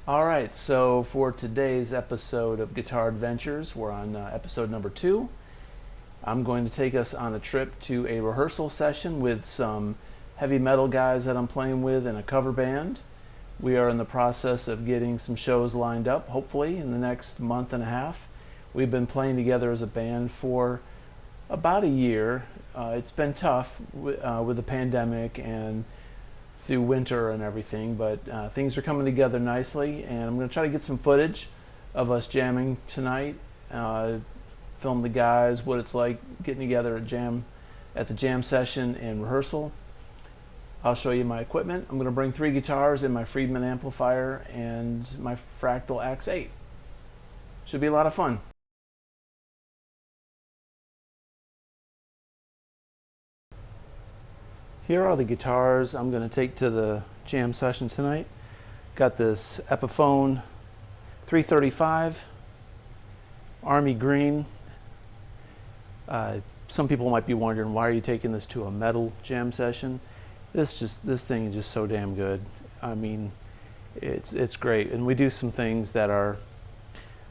All right, so for today's episode of Guitar Adventures, we're on episode number 2. I'm going to take us on a trip to a rehearsal session with some heavy metal guys that I'm playing with in a cover band. We are in the process of getting some shows lined up, hopefully in the next month and a half. We've been playing together as a band for about a year. It's been tough with the pandemic and through winter and everything, but things are coming together nicely, and I'm going to try to get some footage of us jamming tonight, film the guys, what it's like getting together at the jam session and rehearsal. I'll show you my equipment. I'm going to bring 3 guitars and my Friedman amplifier and my Fractal Axe 8. Should be a lot of fun. Here are the guitars I'm going to take to the jam session tonight. Got this Epiphone 335, Army Green. Some people might be wondering, why are you taking this to a metal jam session? This thing is just so damn good. I mean, it's great. And we do some things that are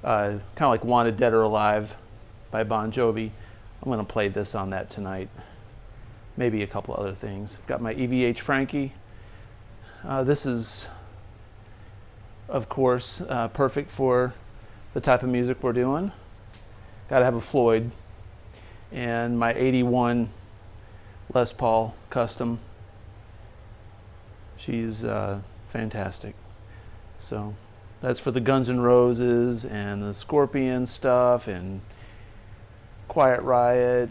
kind of like Wanted Dead or Alive by Bon Jovi. I'm going to play this on that tonight. Maybe a couple other things. I've got my EVH Frankie. This is, of course, perfect for the type of music we're doing. Got to have a Floyd. And my 81 Les Paul Custom. She's fantastic. So that's for the Guns N' Roses and the Scorpion stuff and Quiet Riot.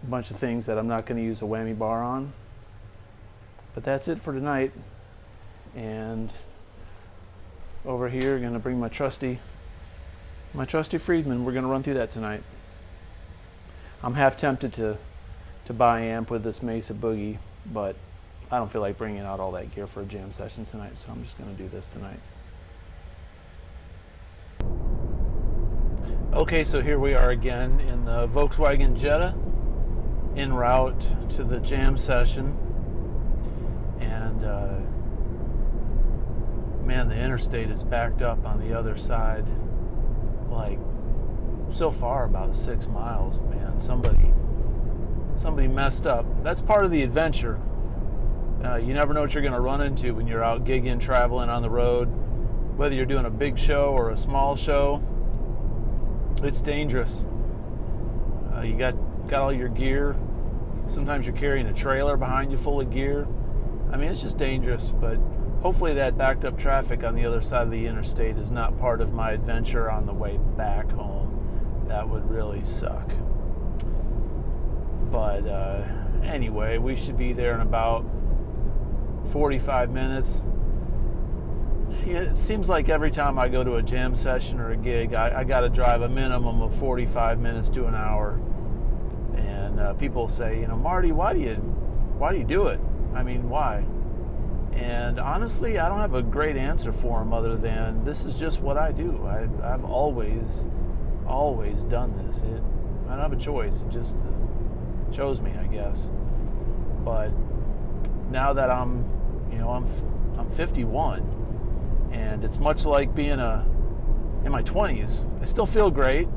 A bunch of things that I'm not going to use a whammy bar on. But that's it for tonight. And over here, I'm going to bring my trusty Friedman. We're going to run through that tonight. I'm half tempted to buy an amp with this Mesa Boogie, but I don't feel like bringing out all that gear for a jam session tonight, so I'm just going to do this tonight. Okay, so here we are again in the Volkswagen Jetta, en route to the jam session, and man, the interstate is backed up on the other side, like so far about 6 miles. Man, somebody messed up. That's part of the adventure. You never know what you're going to run into when you're out gigging, traveling on the road, whether you're doing a big show or a small show. It's dangerous. You got all your gear. Sometimes you're carrying a trailer behind you full of gear. I mean, it's just dangerous, but hopefully that backed up traffic on the other side of the interstate is not part of my adventure on the way back home. That would really suck. But anyway, we should be there in about 45 minutes. It seems like every time I go to a jam session or a gig, I got to drive a minimum of 45 minutes to an hour. And people say, Marty, why do you do it? I mean, why? And honestly, I don't have a great answer for them other than this is just what I do. I've always done this. I don't have a choice. It just chose me, I guess. But now that I'm 51, and it's much like being in my 20s. I still feel great.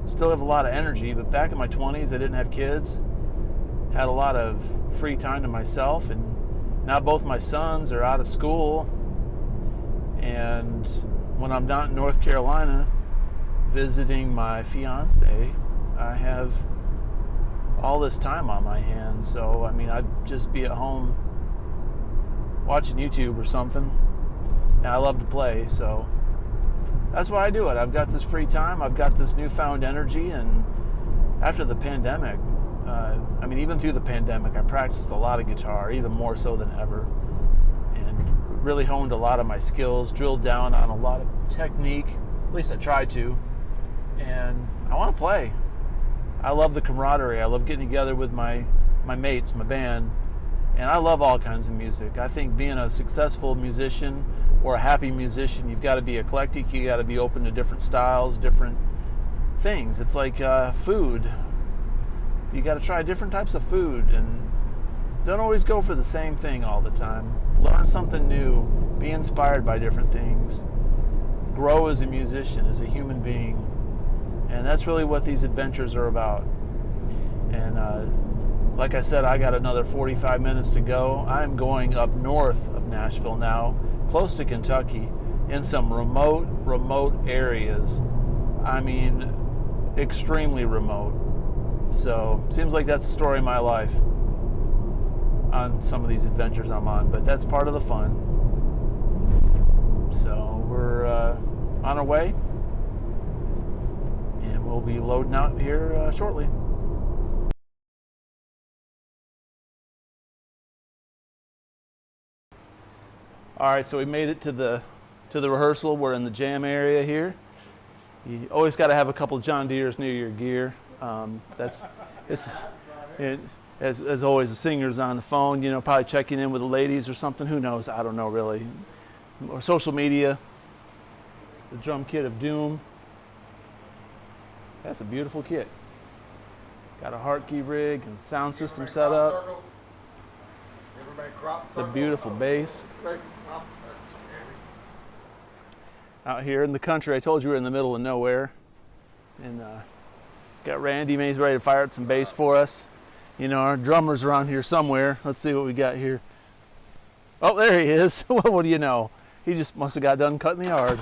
Still have a lot of energy, but back in my 20s, I didn't have kids, had a lot of free time to myself, and now both my sons are out of school, and when I'm not in North Carolina visiting my fiance, I have all this time on my hands. So, I mean, I'd just be at home watching YouTube or something, and I love to play, so that's why I do it. I've got this free time. I've got this newfound energy. And after the pandemic, even through the pandemic, I practiced a lot of guitar, even more so than ever. And really honed a lot of my skills, drilled down on a lot of technique. At least I tried to. And I want to play. I love the camaraderie. I love getting together with my mates, my band. And I love all kinds of music. I think being a successful musician or a happy musician, you've got to be eclectic. You got to be open to different styles, different things. It's like food. You got to try different types of food, and don't always go for the same thing all the time. Learn something new. Be inspired by different things. grow as a musician, as a human being. And that's really what these adventures are about. And like I said, I got another 45 minutes to go. I'm going up north of Nashville now, close to Kentucky, in some remote areas. I mean, extremely remote. So, seems like that's the story of my life on some of these adventures I'm on, but that's part of the fun. So, we're on our way, and we'll be loading out here shortly. All right, so we made it to the rehearsal. We're in the jam area here. You always got to have a couple of John Deeres near your gear. As always, the singer's on the phone, probably checking in with the ladies or something. Who knows? I don't know really. Or social media. The drum kit of doom. That's a beautiful kit. Got a Hartke rig and sound system set up. It's a beautiful bass. Out here in the country, I told you we're in the middle of nowhere. And got Randy, he's ready to fire up some bass for us. Our drummer's around here somewhere. Let's see what we got here. Oh, there he is. What do you know? He just must have got done cutting the yard.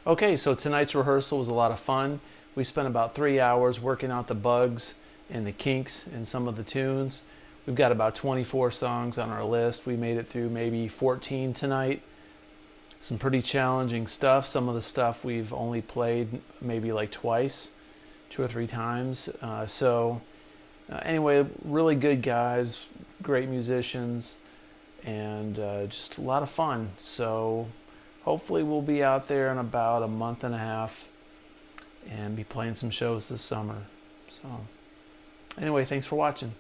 Okay, so tonight's rehearsal was a lot of fun. We spent about 3 hours working out the bugs and the kinks in some of the tunes. We've got about 24 songs on our list. We made it through maybe 14 tonight. Some pretty challenging stuff. Some of the stuff we've only played maybe like twice, 2 or 3 times. Anyway, really good guys, great musicians, and just a lot of fun. So hopefully we'll be out there in about a month and a half and be playing some shows this summer. So anyway, thanks for watching.